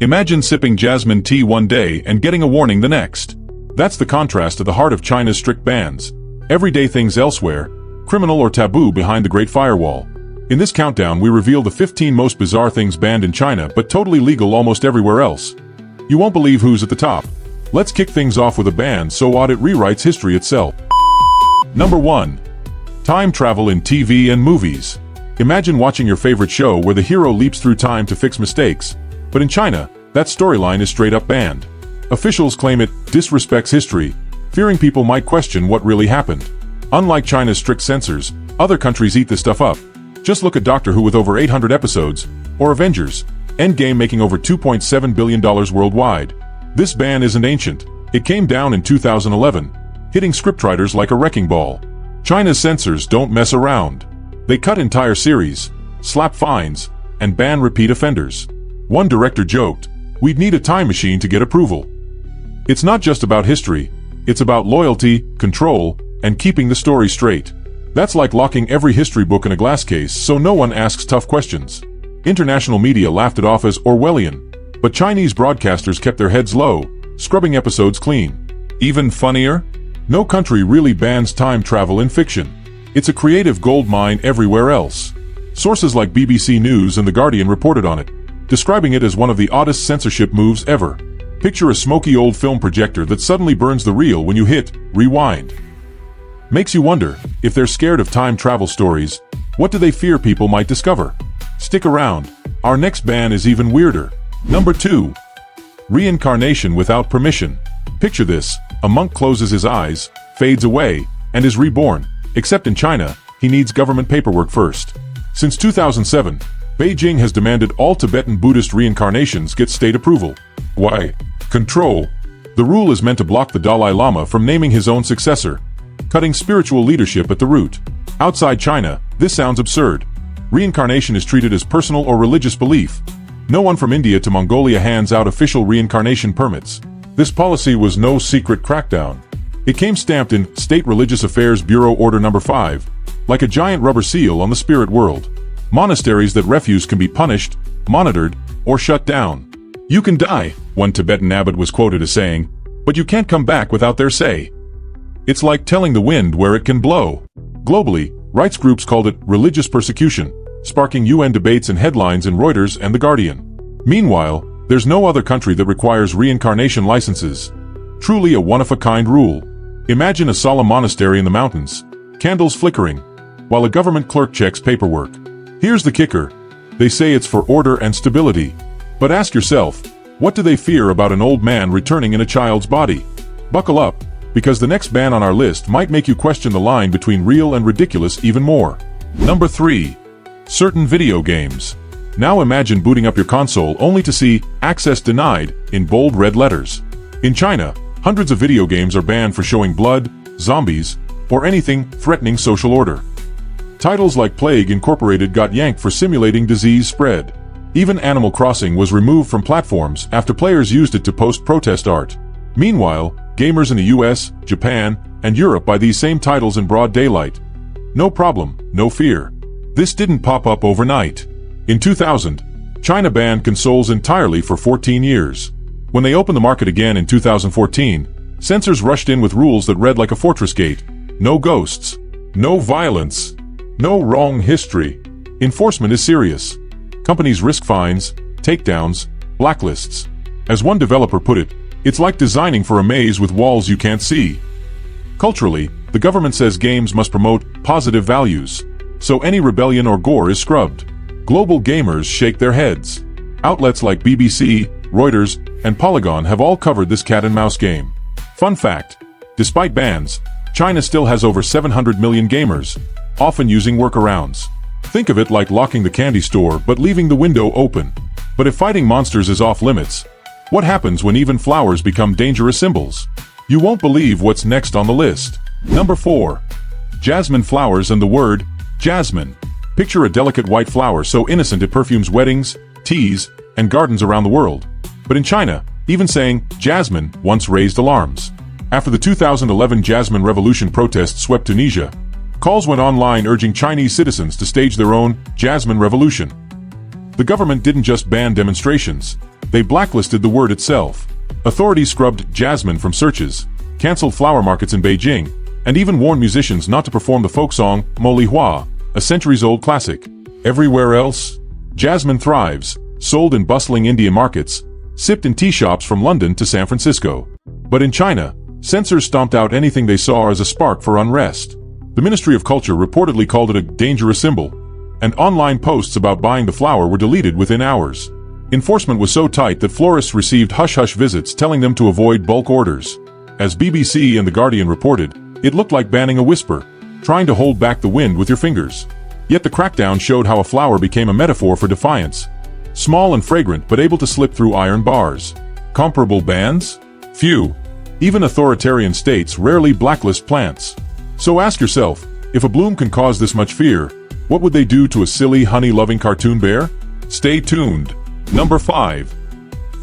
Imagine sipping jasmine tea one day and getting a warning the next. That's the contrast to the heart of China's strict bans. Everyday things elsewhere, criminal or taboo behind the Great Firewall. In this countdown we reveal the 15 most bizarre things banned in China but totally legal almost everywhere else. You won't believe who's at the top. Let's kick things off with a ban so odd it rewrites history itself. Number 1. Time travel in TV and movies. Imagine watching your favorite show where the hero leaps through time to fix mistakes. But in China, that storyline is straight up banned. Officials claim it disrespects history, fearing people might question what really happened. Unlike China's strict censors, other countries eat this stuff up. Just look at Doctor Who with over 800 episodes, or Avengers: Endgame making over $2.7 billion worldwide. This ban isn't ancient. It came down in 2011, hitting scriptwriters like a wrecking ball. China's censors don't mess around. They cut entire series, slap fines, and ban repeat offenders. One director joked, "We'd need a time machine to get approval." It's not just about history, it's about loyalty, control, and keeping the story straight. That's like locking every history book in a glass case so no one asks tough questions. International media laughed it off as Orwellian, but Chinese broadcasters kept their heads low, scrubbing episodes clean. Even funnier? No country really bans time travel in fiction. It's a creative goldmine everywhere else. Sources like BBC News and The Guardian reported on it, describing it as one of the oddest censorship moves ever. Picture a smoky old film projector that suddenly burns the reel when you hit rewind. Makes you wonder, if they're scared of time travel stories, what do they fear people might discover? Stick around, our next ban is even weirder. Number 2. Reincarnation without permission. Picture this, a monk closes his eyes, fades away, and is reborn. Except in China, he needs government paperwork first. Since 2007, Beijing has demanded all Tibetan Buddhist reincarnations get state approval. Why? Control. The rule is meant to block the Dalai Lama from naming his own successor, cutting spiritual leadership at the root. Outside China, this sounds absurd. Reincarnation is treated as personal or religious belief. No one from India to Mongolia hands out official reincarnation permits. This policy was no secret crackdown. It came stamped in State Religious Affairs Bureau Order No. 5, like a giant rubber seal on the spirit world. Monasteries that refuse can be punished, monitored, or shut down. "You can die," one Tibetan abbot was quoted as saying, "but you can't come back without their say." It's like telling the wind where it can blow. Globally, rights groups called it religious persecution, sparking UN debates and headlines in Reuters and The Guardian. Meanwhile, there's no other country that requires reincarnation licenses. Truly a one-of-a-kind rule. Imagine a solemn monastery in the mountains, candles flickering, while a government clerk checks paperwork. Here's the kicker. They say it's for order and stability. But ask yourself, what do they fear about an old man returning in a child's body? Buckle up, because the next ban on our list might make you question the line between real and ridiculous even more. Number 3. Certain video games. Now imagine booting up your console only to see "Access Denied" in bold red letters. In China, hundreds of video games are banned for showing blood, zombies, or anything threatening social order. Titles like Plague Incorporated got yanked for simulating disease spread. Even Animal Crossing was removed from platforms after players used it to post protest art. Meanwhile, gamers in the US, Japan, and Europe buy these same titles in broad daylight. No problem, no fear. This didn't pop up overnight. In 2000, China banned consoles entirely for 14 years. When they opened the market again in 2014, censors rushed in with rules that read like a fortress gate. No ghosts. No violence. No wrong history. Enforcement is serious. Companies risk fines, takedowns, blacklists. As one developer put it, it's like designing for a maze with walls you can't see. Culturally, the government says games must promote positive values, so any rebellion or gore is scrubbed. Global gamers shake their heads. Outlets like BBC, Reuters, and Polygon have all covered this cat-and-mouse game. Fun fact, despite bans, China still has over 700 million gamers, often using workarounds. Think of it like locking the candy store but leaving the window open. But if fighting monsters is off limits, what happens when even flowers become dangerous symbols? You won't believe what's next on the list. Number 4. Jasmine flowers and the word jasmine. Picture a delicate white flower so innocent it perfumes weddings, teas, and gardens around the world. But in China, even saying jasmine once raised alarms. After the 2011 Jasmine Revolution protests swept Tunisia, calls went online urging Chinese citizens to stage their own Jasmine Revolution. The government didn't just ban demonstrations, They blacklisted the word itself. Authorities scrubbed jasmine from searches, canceled flower markets in Beijing, and even warned musicians not to perform the folk song Mo Li Hua, a centuries-old classic. Everywhere else, jasmine thrives, sold in bustling Indian markets, sipped in tea shops from London to San Francisco. But in China, censors stomped out anything they saw as a spark for unrest. The Ministry of Culture reportedly called it a dangerous symbol, and online posts about buying the flower were deleted within hours. Enforcement was so tight that florists received hush-hush visits telling them to avoid bulk orders. As BBC and The Guardian reported, it looked like banning a whisper, trying to hold back the wind with your fingers. Yet the crackdown showed how a flower became a metaphor for defiance. Small and fragrant but able to slip through iron bars. Comparable bans? Few. Even authoritarian states rarely blacklist plants. So ask yourself, if a bloom can cause this much fear, what would they do to a silly, honey-loving cartoon bear? Stay tuned. Number 5.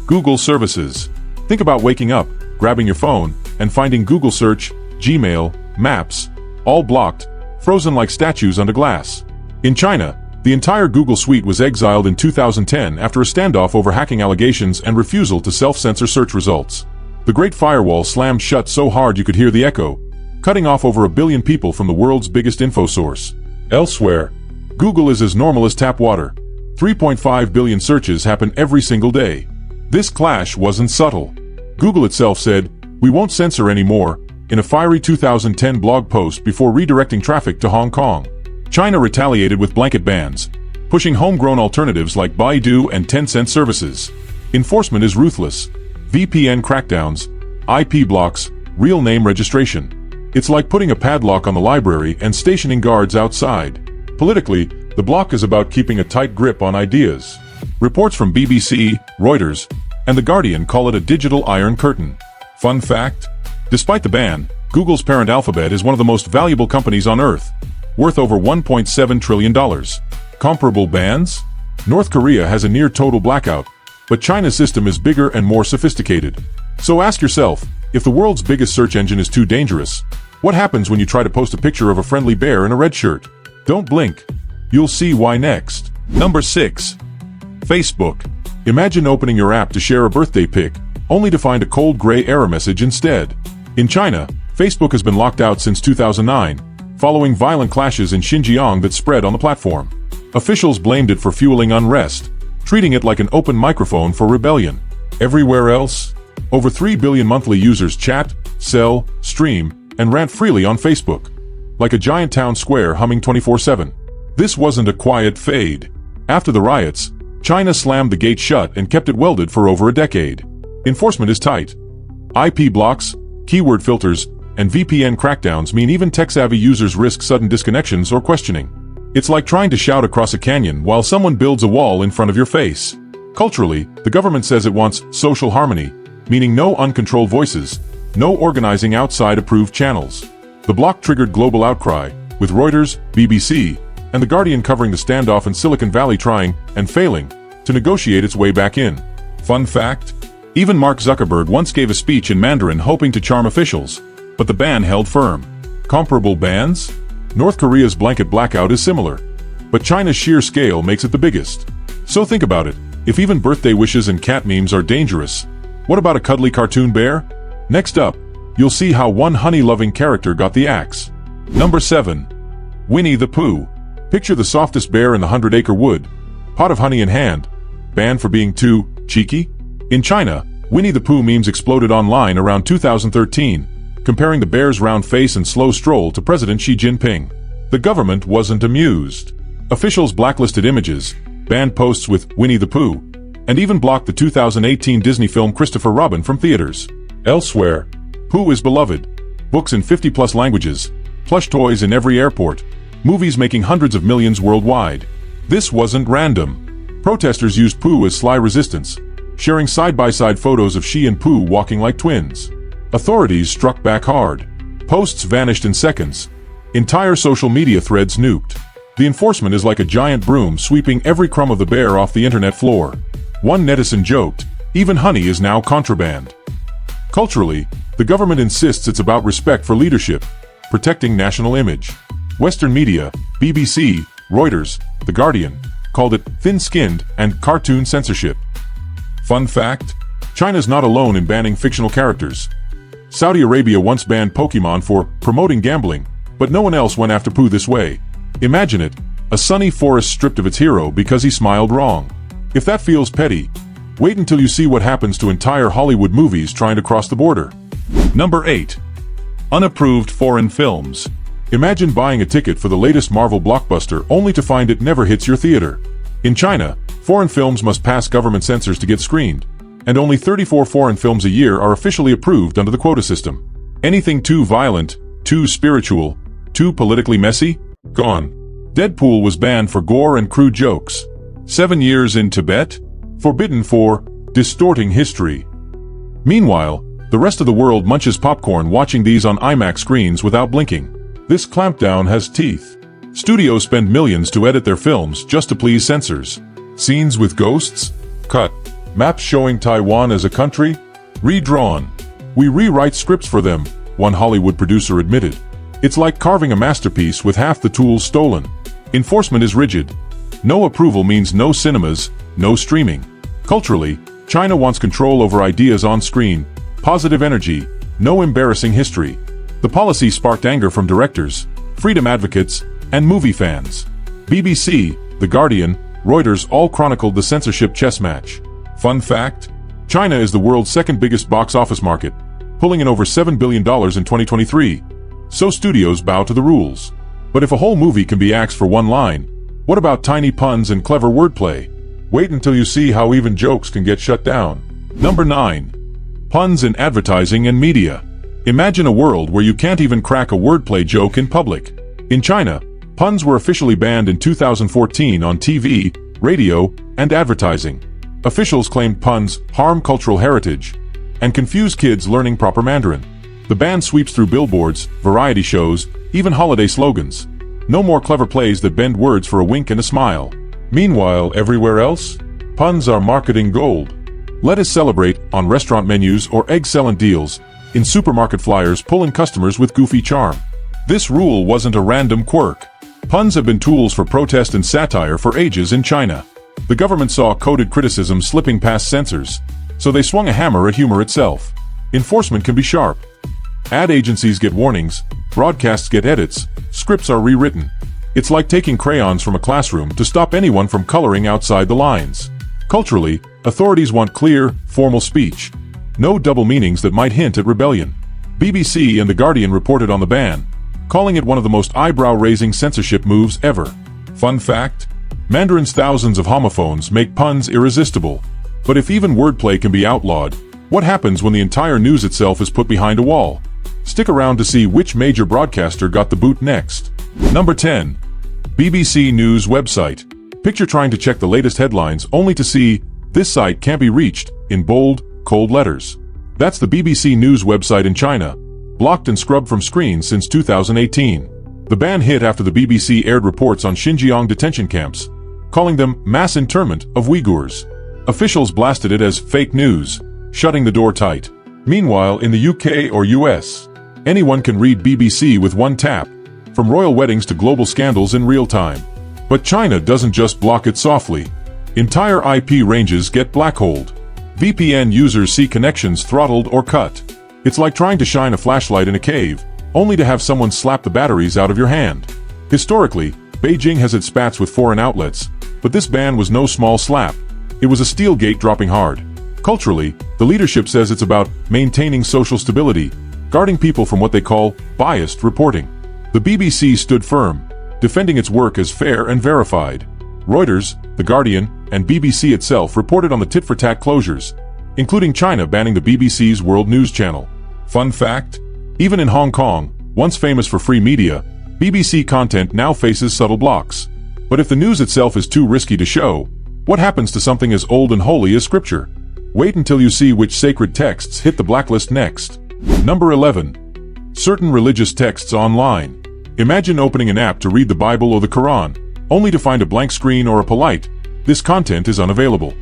Google Services. Think about waking up, grabbing your phone, and finding Google Search, Gmail, Maps, all blocked, frozen like statues under glass. In China, the entire Google suite was exiled in 2010 after a standoff over hacking allegations and refusal to self-censor search results. The Great Firewall slammed shut so hard you could hear the echo, cutting off over 1 billion people from the world's biggest info source. Elsewhere, Google is as normal as tap water. 3.5 billion searches happen every single day. This clash wasn't subtle. Google itself said, "We won't censor anymore," in a fiery 2010 blog post before redirecting traffic to Hong Kong. China retaliated with blanket bans, pushing homegrown alternatives like Baidu and Tencent services. Enforcement is ruthless. VPN crackdowns, IP blocks, real name registration. It's like putting a padlock on the library and stationing guards outside. Politically, the block is about keeping a tight grip on ideas. Reports from BBC, Reuters, and The Guardian call it a digital iron curtain. Fun fact: despite the ban, Google's parent Alphabet is one of the most valuable companies on Earth, worth over $1.7 trillion. Comparable bans? North Korea has a near-total blackout, but China's system is bigger and more sophisticated. So ask yourself, if the world's biggest search engine is too dangerous, what happens when you try to post a picture of a friendly bear in a red shirt? Don't blink. You'll see why next. Number 6. Facebook. Imagine opening your app to share a birthday pic, only to find a cold gray error message instead. In China, Facebook has been locked out since 2009, following violent clashes in Xinjiang that spread on the platform. Officials blamed it for fueling unrest, treating it like an open microphone for rebellion. Everywhere else, over 3 billion monthly users chat, sell, stream, and rant freely on Facebook, like a giant town square humming 24/7. This wasn't a quiet fade. After the riots, China slammed the gate shut and kept it welded for over a decade. Enforcement is tight. IP blocks, keyword filters, and VPN crackdowns mean even tech-savvy users risk sudden disconnections or questioning. It's like trying to shout across a canyon while someone builds a wall in front of your face. Culturally, the government says it wants social harmony, meaning no uncontrolled voices, no organizing outside approved channels. The block triggered global outcry, with Reuters, BBC, and The Guardian covering the standoff in Silicon Valley trying, and failing, to negotiate its way back in. Fun fact: even Mark Zuckerberg once gave a speech in Mandarin hoping to charm officials, but the ban held firm. Comparable bans? North Korea's blanket blackout is similar, but China's sheer scale makes it the biggest. So think about it. If even birthday wishes and cat memes are dangerous, what about a cuddly cartoon bear? Next up, you'll see how one honey-loving character got the axe. Number 7. Winnie the Pooh. Picture the softest bear in the 100-acre wood, pot of honey in hand, banned for being too cheeky? In China, Winnie the Pooh memes exploded online around 2013, comparing the bear's round face and slow stroll to President Xi Jinping. The government wasn't amused. Officials blacklisted images, banned posts with Winnie the Pooh, and even blocked the 2018 Disney film Christopher Robin from theaters. Elsewhere, Pooh is beloved. Books in 50-plus languages, plush toys in every airport, movies making hundreds of millions worldwide. This wasn't random. Protesters used Pooh as sly resistance, sharing side-by-side photos of Xi and Pooh walking like twins. Authorities struck back hard. Posts vanished in seconds. Entire social media threads nuked. The enforcement is like a giant broom sweeping every crumb of the bear off the internet floor. One netizen joked, "Even honey is now contraband." Culturally, the government insists it's about respect for leadership, protecting national image. Western media, BBC, Reuters, The Guardian, called it thin-skinned and cartoon censorship. Fun fact: China's not alone in banning fictional characters. Saudi Arabia once banned Pokemon for promoting gambling, but no one else went after Pooh this way. Imagine it, a sunny forest stripped of its hero because he smiled wrong. If that feels petty, wait until you see what happens to entire Hollywood movies trying to cross the border. Number 8. Unapproved foreign films. Imagine buying a ticket for the latest Marvel blockbuster only to find it never hits your theater. In China, foreign films must pass government censors to get screened, and only 34 foreign films a year are officially approved under the quota system. Anything too violent, too spiritual, too politically messy? Gone. Deadpool was banned for gore and crude jokes. 7 years in Tibet? Forbidden for distorting history. Meanwhile, the rest of the world munches popcorn watching these on IMAX screens without blinking. This clampdown has teeth. Studios spend millions to edit their films just to please censors. Scenes with ghosts? Cut. Maps showing Taiwan as a country? Redrawn. We rewrite scripts for them, one Hollywood producer admitted. It's like carving a masterpiece with half the tools stolen. Enforcement is rigid. No approval means no cinemas, no streaming. Culturally, China wants control over ideas on screen, positive energy, no embarrassing history. The policy sparked anger from directors, freedom advocates, and movie fans. BBC, The Guardian, Reuters all chronicled the censorship chess match. Fun fact: China is the world's second biggest box office market, pulling in over $7 billion in 2023. So studios bow to the rules. But if a whole movie can be axed for one line, what about tiny puns and clever wordplay? Wait until you see how even jokes can get shut down. Number 9. Puns in advertising and media. Imagine a world where you can't even crack a wordplay joke in public. In China, puns were officially banned in 2014 on TV, radio, and advertising. Officials claimed puns harm cultural heritage and confuse kids learning proper Mandarin. The ban sweeps through billboards, variety shows, even holiday slogans. No more clever plays that bend words for a wink and a smile. Meanwhile, everywhere else, puns are marketing gold. Let us celebrate on restaurant menus or egg-selling deals, in supermarket flyers pulling customers with goofy charm. This rule wasn't a random quirk. Puns have been tools for protest and satire for ages in China. The government saw coded criticism slipping past censors, so they swung a hammer at humor itself. Enforcement can be sharp. Ad agencies get warnings, broadcasts get edits, scripts are rewritten. It's like taking crayons from a classroom to stop anyone from coloring outside the lines. Culturally, authorities want clear, formal speech. No double meanings that might hint at rebellion. BBC and The Guardian reported on the ban, calling it one of the most eyebrow-raising censorship moves ever. Fun fact: Mandarin's thousands of homophones make puns irresistible. But if even wordplay can be outlawed, what happens when the entire news itself is put behind a wall? Stick around to see which major broadcaster got the boot next. Number 10. BBC News website. Picture trying to check the latest headlines only to see, "This site can't be reached," in bold, cold letters. That's the BBC News website in China, blocked and scrubbed from screens since 2018. The ban hit after the BBC aired reports on Xinjiang detention camps, calling them mass internment of Uyghurs. Officials blasted it as fake news, shutting the door tight. Meanwhile, in the UK or US, anyone can read BBC with one tap, from royal weddings to global scandals in real time. But China doesn't just block it softly. Entire IP ranges get blackholed. VPN users see connections throttled or cut. It's like trying to shine a flashlight in a cave, only to have someone slap the batteries out of your hand. Historically, Beijing has its spats with foreign outlets, but this ban was no small slap. It was a steel gate dropping hard. Culturally, the leadership says it's about maintaining social stability, guarding people from what they call biased reporting. The BBC stood firm, defending its work as fair and verified. Reuters, The Guardian, and BBC itself reported on the tit-for-tat closures, including China banning the BBC's World News Channel. Fun fact: even in Hong Kong, once famous for free media, BBC content now faces subtle blocks. But if the news itself is too risky to show, what happens to something as old and holy as Scripture? Wait until you see which sacred texts hit the blacklist next. Number 11. Certain religious texts online. Imagine opening an app to read the Bible or the Quran, only to find a blank screen or a polite, "This content is unavailable."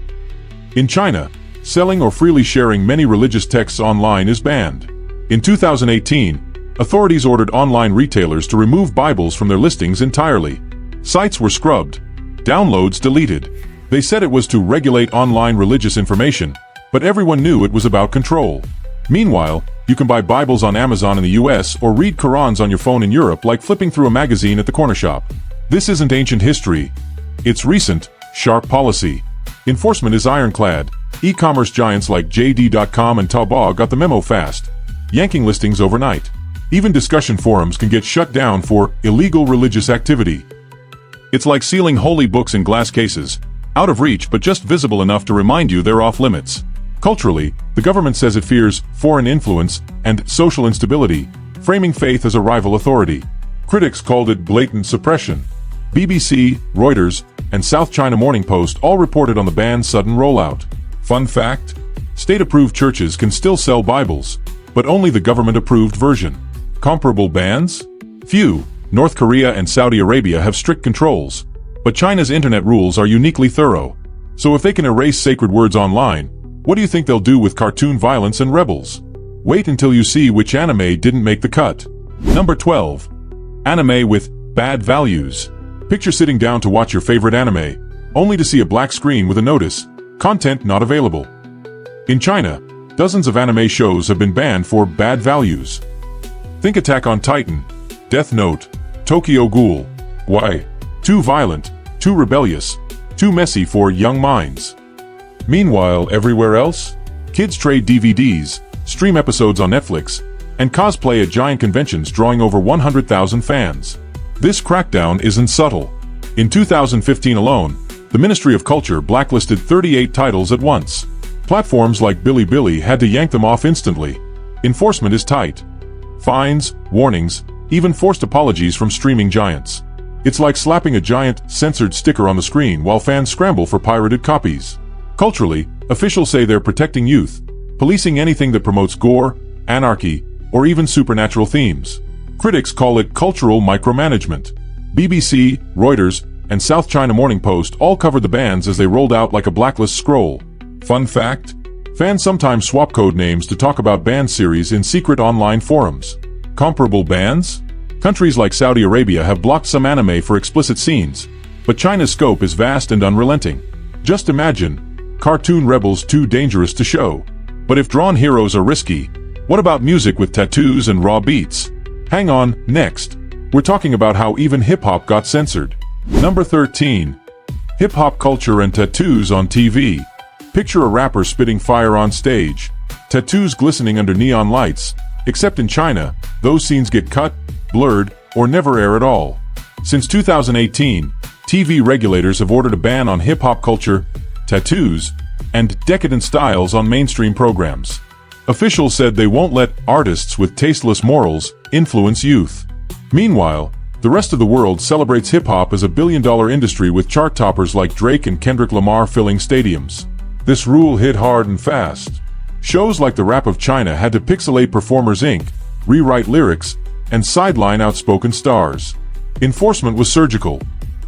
In China, selling or freely sharing many religious texts online is banned. In 2018, authorities ordered online retailers to remove Bibles from their listings entirely. Sites were scrubbed, downloads deleted, They said it was to regulate online religious information, but everyone knew it was about control. Meanwhile, you can buy Bibles on Amazon in the US or read Qurans on your phone in Europe like flipping through a magazine at the corner shop. This isn't ancient history. It's recent, sharp policy. Enforcement is ironclad. E-commerce giants like JD.com and Taobao got the memo fast, yanking listings overnight. Even discussion forums can get shut down for illegal religious activity. It's like sealing holy books in glass cases, out of reach but just visible enough to remind you they're off limits. Culturally, the government says it fears foreign influence and social instability, framing faith as a rival authority. Critics called it blatant suppression. BBC, Reuters, and South China Morning Post all reported on the ban's sudden rollout. Fun fact: state-approved churches can still sell Bibles, but only the government-approved version. Comparable bans? Few. North Korea and Saudi Arabia have strict controls, but China's internet rules are uniquely thorough. So if they can erase sacred words online, what do you think they'll do with cartoon violence and rebels? Wait until you see which anime didn't make the cut. Number 12. Anime with bad values. Picture sitting down to watch your favorite anime, only to see a black screen with a notice: content not available. In China, dozens of anime shows have been banned for bad values. Think Attack on Titan, Death Note, Tokyo Ghoul. Why? Too violent, too rebellious, too messy for young minds. Meanwhile, everywhere else, kids trade DVDs, stream episodes on Netflix, and cosplay at giant conventions drawing over 100,000 fans. This crackdown isn't subtle. In 2015 alone, the Ministry of Culture blacklisted 38 titles at once. Platforms like Bilibili had to yank them off instantly. Enforcement is tight. Fines, warnings, even forced apologies from streaming giants. It's like slapping a giant, censored sticker on the screen while fans scramble for pirated copies. Culturally, officials say they're protecting youth, policing anything that promotes gore, anarchy, or even supernatural themes. Critics call it cultural micromanagement. BBC, Reuters, and South China Morning Post all covered the bans as they rolled out like a blacklist scroll. Fun fact: fans sometimes swap code names to talk about banned series in secret online forums. Comparable bans? Countries like Saudi Arabia have blocked some anime for explicit scenes, but China's scope is vast and unrelenting. Just imagine, cartoon rebels too dangerous to show. But if drawn heroes are risky, what about music with tattoos and raw beats? Hang on, next, we're talking about how even hip-hop got censored. Number 13. Hip-hop culture and tattoos on TV. Picture a rapper spitting fire on stage, tattoos glistening under neon lights, except in China, those scenes get cut, blurred, or never air at all. Since 2018, TV regulators have ordered a ban on hip-hop culture, tattoos, and decadent styles on mainstream programs. Officials said they won't let artists with tasteless morals influence youth. Meanwhile, the rest of the world celebrates hip-hop as a billion-dollar industry with chart toppers like Drake and Kendrick Lamar filling stadiums. This rule hit hard and fast. Shows like The Rap of China had to pixelate performers' ink, rewrite lyrics, and sideline outspoken stars. Enforcement was surgical.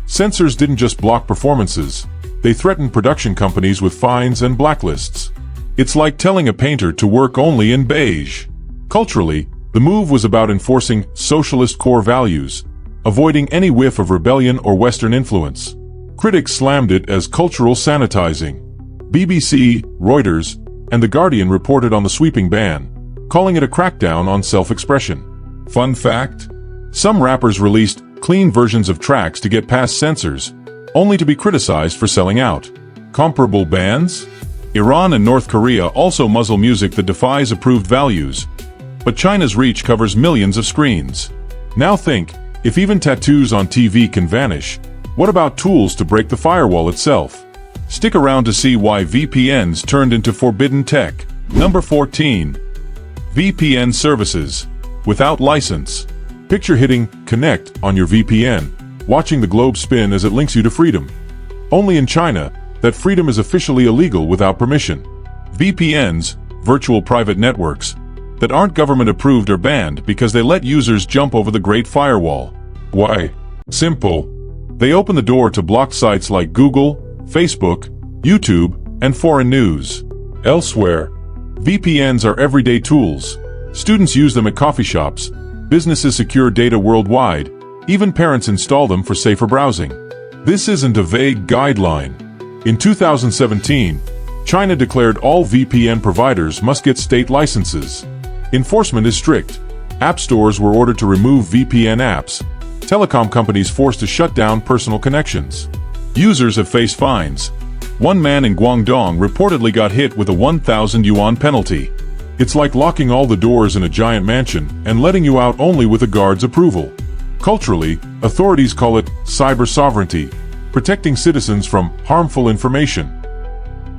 Censors didn't just block performances, they threatened production companies with fines and blacklists. It's like telling a painter to work only in beige. Culturally, the move was about enforcing socialist core values, avoiding any whiff of rebellion or Western influence. Critics slammed it as cultural sanitizing. BBC, Reuters, and The Guardian reported on the sweeping ban, calling it a crackdown on self-expression. Fun fact: some rappers released clean versions of tracks to get past censors, only to be criticized for selling out. Comparable bans? Iran and North Korea also muzzle music that defies approved values, but China's reach covers millions of screens. Now think, if even tattoos on TV can vanish, what about tools to break the firewall itself? Stick around to see why VPNs turned into forbidden tech. Number 14. VPN services without license. Picture hitting connect on your VPN, watching the globe spin as it links you to freedom. Only in China, that freedom is officially illegal without permission. VPNs, virtual private networks, that aren't government approved are banned because they let users jump over the Great Firewall. Why? Simple. They open the door to blocked sites like Google, Facebook, YouTube, and foreign news. Elsewhere, VPNs are everyday tools. Students use them at coffee shops, businesses secure data worldwide, even parents install them for safer browsing. This isn't a vague guideline. In 2017, China declared all VPN providers must get state licenses. Enforcement is strict. App stores were ordered to remove VPN apps. Telecom companies forced to shut down personal connections. Users have faced fines. One man in Guangdong reportedly got hit with a 1,000 yuan penalty. It's like locking all the doors in a giant mansion and letting you out only with a guard's approval. Culturally, authorities call it cyber sovereignty, protecting citizens from harmful information.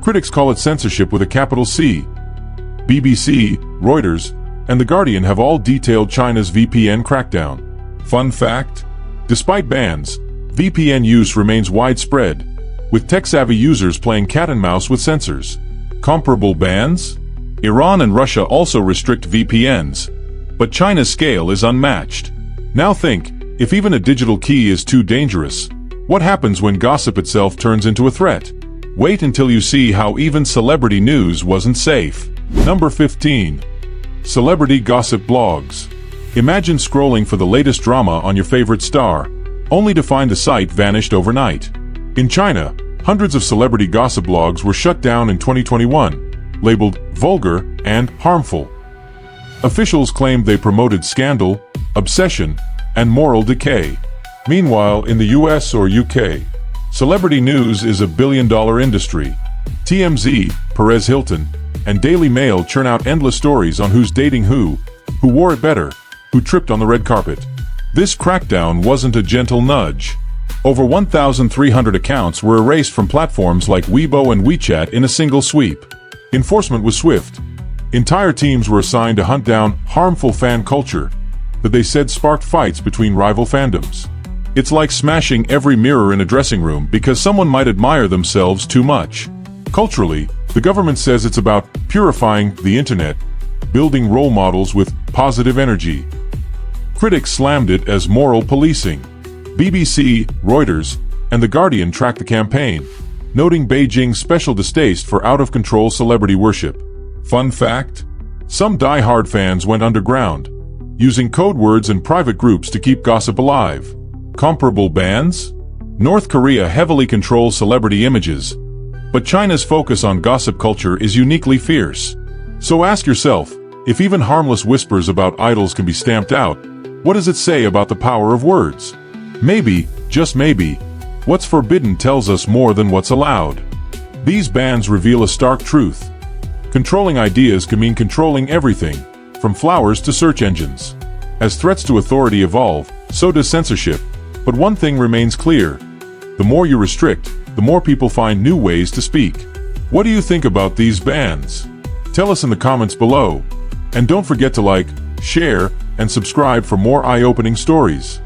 Critics call it censorship with a capital C. BBC, Reuters, and The Guardian have all detailed China's VPN crackdown. Fun fact: despite bans, VPN use remains widespread, with tech-savvy users playing cat and mouse with censors. Comparable bans? Iran and Russia also restrict VPNs, but China's scale is unmatched. Now think, if even a digital key is too dangerous, what happens when gossip itself turns into a threat? Wait until you see how even celebrity news wasn't safe. Number 15. Celebrity gossip blogs. Imagine scrolling for the latest drama on your favorite star, only to find the site vanished overnight. In China, hundreds of celebrity gossip blogs were shut down in 2021, labeled vulgar and harmful. Officials claimed they promoted scandal, obsession, and moral decay. Meanwhile, in the US or UK, celebrity news is a billion-dollar industry. TMZ, Perez Hilton, and Daily Mail churn out endless stories on who's dating who wore it better, who tripped on the red carpet. This crackdown wasn't a gentle nudge. Over 1,300 accounts were erased from platforms like Weibo and WeChat in a single sweep. Enforcement was swift. Entire teams were assigned to hunt down harmful fan culture that they said sparked fights between rival fandoms. It's like smashing every mirror in a dressing room because someone might admire themselves too much. Culturally, the government says it's about purifying the internet, building role models with positive energy. Critics slammed it as moral policing. BBC, Reuters, and The Guardian tracked the campaign, noting Beijing's special distaste for out-of-control celebrity worship. Fun fact: some die-hard fans went underground, using code words and private groups to keep gossip alive. Comparable bans? North Korea heavily controls celebrity images, but China's focus on gossip culture is uniquely fierce. So ask yourself, if even harmless whispers about idols can be stamped out, what does it say about the power of words? Maybe, just maybe, what's forbidden tells us more than what's allowed. These bans reveal a stark truth. Controlling ideas can mean controlling everything, from flowers to search engines. As threats to authority evolve, so does censorship. But one thing remains clear: the more you restrict, the more people find new ways to speak. What do you think about these bans? Tell us in the comments below. And don't forget to like, share, and subscribe for more eye-opening stories.